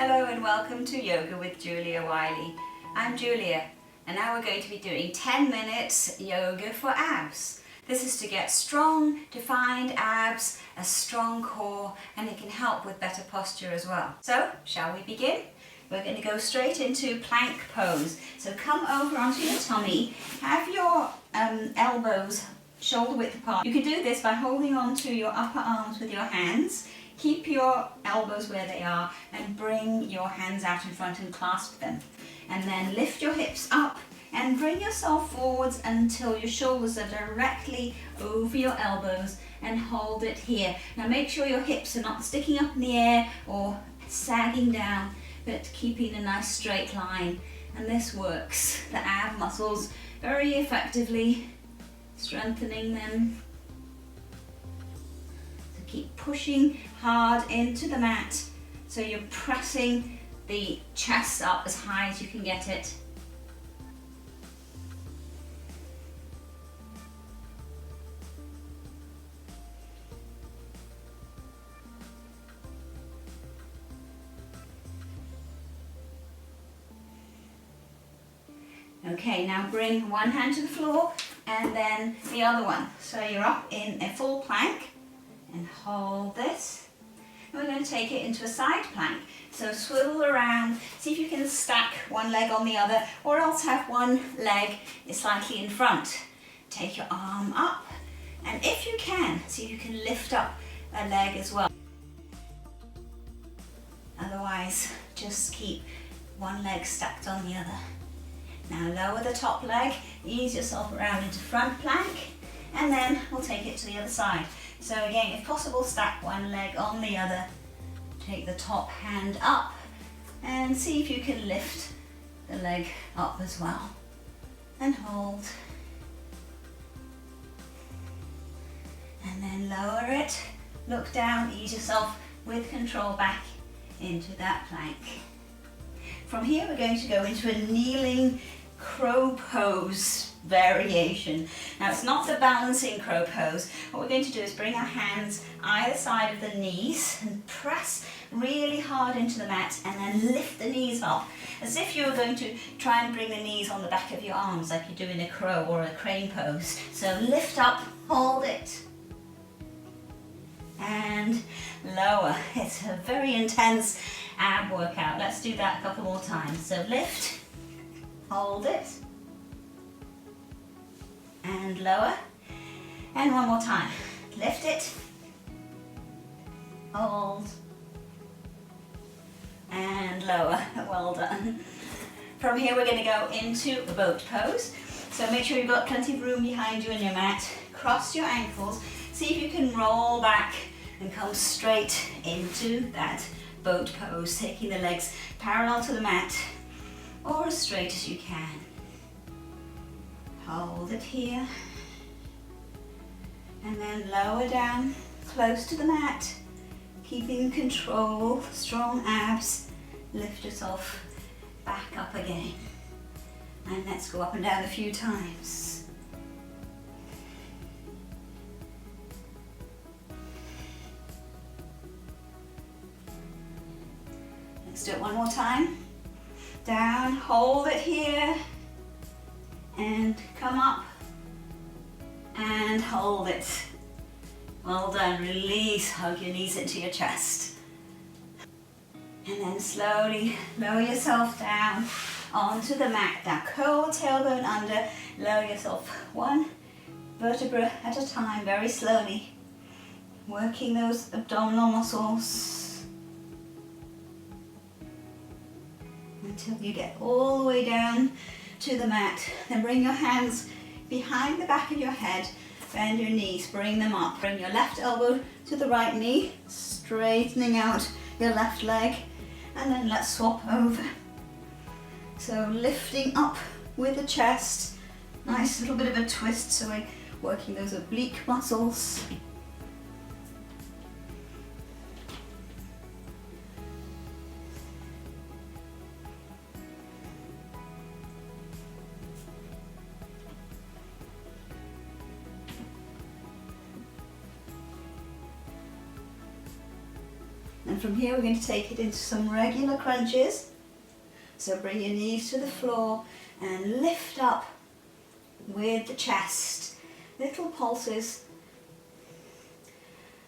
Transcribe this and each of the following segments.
Hello and welcome to Yoga with Julia Wylie. I'm Julia and now we're going to be doing 10 minutes yoga for abs. This is to get strong, defined abs, a strong core, and it can help with better posture as well. So, shall we begin? We're going to go straight into plank pose. So come over onto your tummy, have your elbows shoulder width apart. You can do this by holding onto your upper arms with your hands. Keep your elbows where they are and bring your hands out in front and clasp them. And then lift your hips up and bring yourself forwards until your shoulders are directly over your elbows and hold it here. Now make sure your hips are not sticking up in the air or sagging down, but keeping a nice straight line. And this works the ab muscles very effectively, strengthening them. So keep pushing hard into the mat, so you're pressing the chest up as high as you can get it. Okay, now bring one hand to the floor and then the other one. So you're up in a full plank and hold this. We're going to take it into a side plank. So swivel around, see if you can stack one leg on the other, or else have one leg slightly in front. Take your arm up, and if you can, see if you can lift up a leg as well. Otherwise, just keep one leg stacked on the other. Now lower the top leg, ease yourself around into front plank, and then we'll take it to the other side. So again, if possible, stack one leg on the other. Take the top hand up and see if you can lift the leg up as well. And hold. And then lower it, look down, ease yourself with control back into that plank. From here we're going to go into a kneeling crow pose variation. Now it's not the balancing crow pose. What we're going to do is bring our hands either side of the knees and press really hard into the mat, and then lift the knees up as if you were going to try and bring the knees on the back of your arms like you do in a crow or a crane pose. So lift up, hold it, and lower. It's a very intense ab workout. Let's do that a couple more times. So lift, hold it, and lower, and one more time. Lift it, hold, and lower. Well done. From here we're going to go into a boat pose. So make sure you've got plenty of room behind you in your mat. Cross your ankles. See if you can roll back and come straight into that boat pose, taking the legs parallel to the mat or as straight as you can. Hold it here and then lower down close to the mat, keeping control, strong abs. Lift yourself back up again, and let's go up and down a few times. Let's do it one more time. Down, hold it here, and come up and hold it. Well done. Release, hug your knees into your chest. And then slowly lower yourself down onto the mat. Now curl the tailbone under, lower yourself one vertebra at a time, very slowly, working those abdominal muscles until you get all the way down to the mat. Then bring your hands behind the back of your head, bend your knees, bring them up. Bring your left elbow to the right knee, straightening out your left leg, and then let's swap over. So lifting up with the chest, nice little bit of a twist, so we're working those oblique muscles. And from here we're going to take it into some regular crunches. So bring your knees to the floor and lift up with the chest. Little pulses.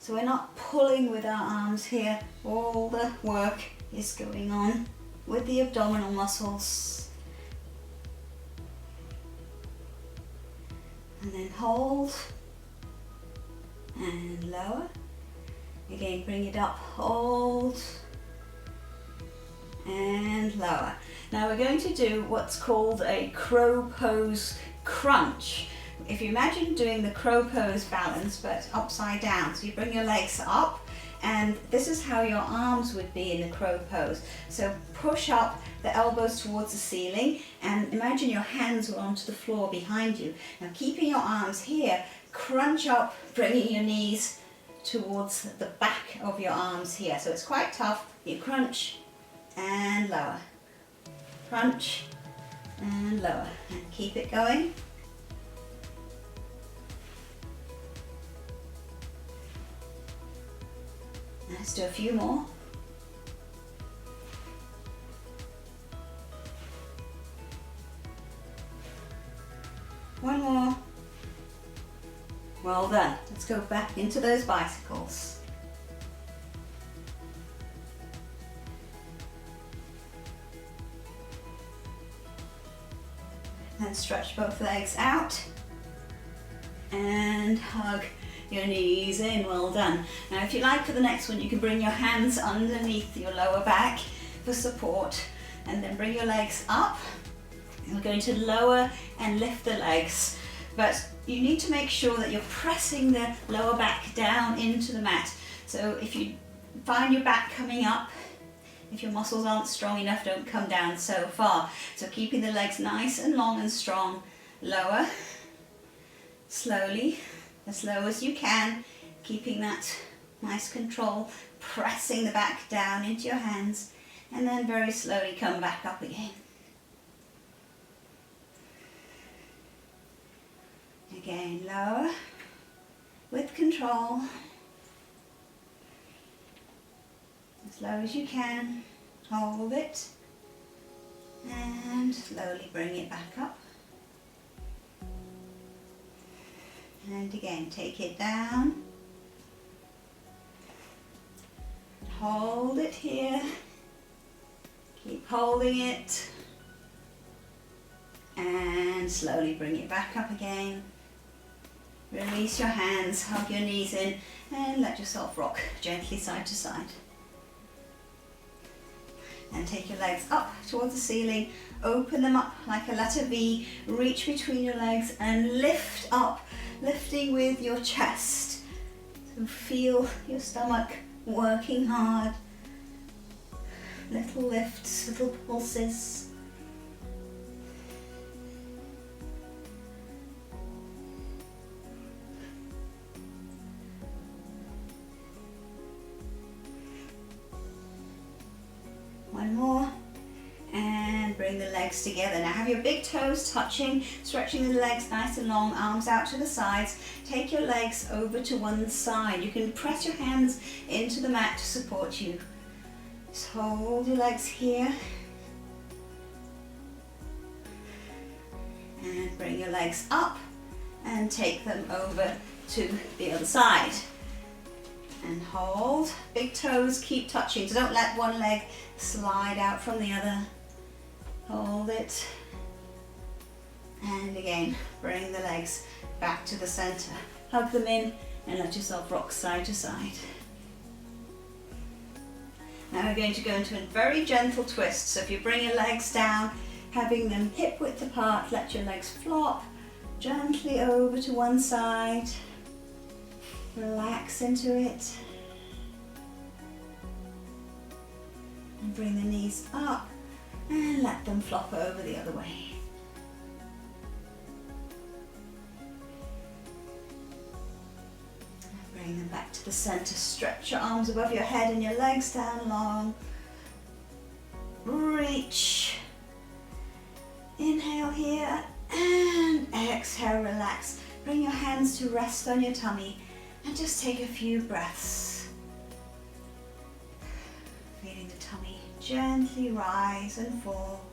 So we're not pulling with our arms here. All the work is going on with the abdominal muscles. And then hold and lower. Again, bring it up, hold and lower. Now we're going to do what's called a crow pose crunch. If you imagine doing the crow pose balance but upside down, so you bring your legs up and this is how your arms would be in the crow pose. So push up the elbows towards the ceiling and imagine your hands were onto the floor behind you. Now keeping your arms here, crunch up, bringing your knees towards the back of your arms here. So it's quite tough. You crunch and lower, crunch and lower, and keep it going. Let's do a few more. One more. Well done. Let's go back into those bicycles. And stretch both legs out and hug your knees in. Well done. Now if you like, for the next one you can bring your hands underneath your lower back for support and then bring your legs up. We're going to lower and lift the legs, but you need to make sure that you're pressing the lower back down into the mat. So if you find your back coming up, if your muscles aren't strong enough, don't come down so far. So keeping the legs nice and long and strong. Lower, slowly, as low as you can, keeping that nice control, pressing the back down into your hands, and then very slowly come back up again. Again, lower, with control, as low as you can, hold it, and slowly bring it back up. And again, take it down, hold it here, keep holding it, and slowly bring it back up again. Release your hands, hug your knees in, and let yourself rock gently side to side. And take your legs up towards the ceiling, open them up like a letter V, reach between your legs and lift up, lifting with your chest. So feel your stomach working hard. Little lifts, little pulses. One more, and bring the legs together. Now have your big toes touching, stretching the legs nice and long, arms out to the sides. Take your legs over to one side. You can press your hands into the mat to support you. Just hold your legs here. And bring your legs up and take them over to the other side. And hold, big toes keep touching, so don't let one leg slide out from the other. Hold it. And again, bring the legs back to the center. Hug them in and let yourself rock side to side. Now we're going to go into a very gentle twist. So if you bring your legs down, having them hip width apart, let your legs flop gently over to one side. Relax into it. And bring the knees up and let them flop over the other way. And bring them back to the center. Stretch your arms above your head and your legs down long. Reach. Inhale here and exhale, relax. Bring your hands to rest on your tummy. And just take a few breaths. Feeling the tummy gently rise and fall.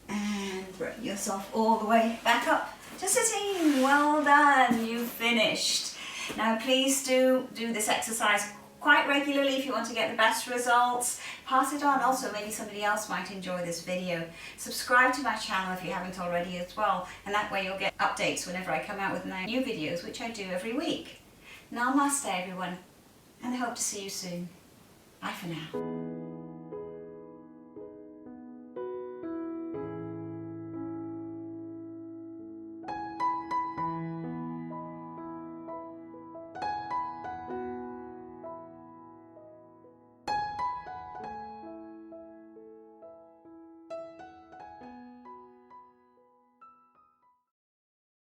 And bring yourself all the way back up to sitting. Well done, you've finished. Now please do this exercise quite regularly if you want to get the best results. Pass it on. Also, maybe somebody else might enjoy this video. Subscribe to my channel if you haven't already as well, and that way you'll get updates whenever I come out with my new videos, which I do every week. Namaste everyone, and I hope to see you soon. Bye for now.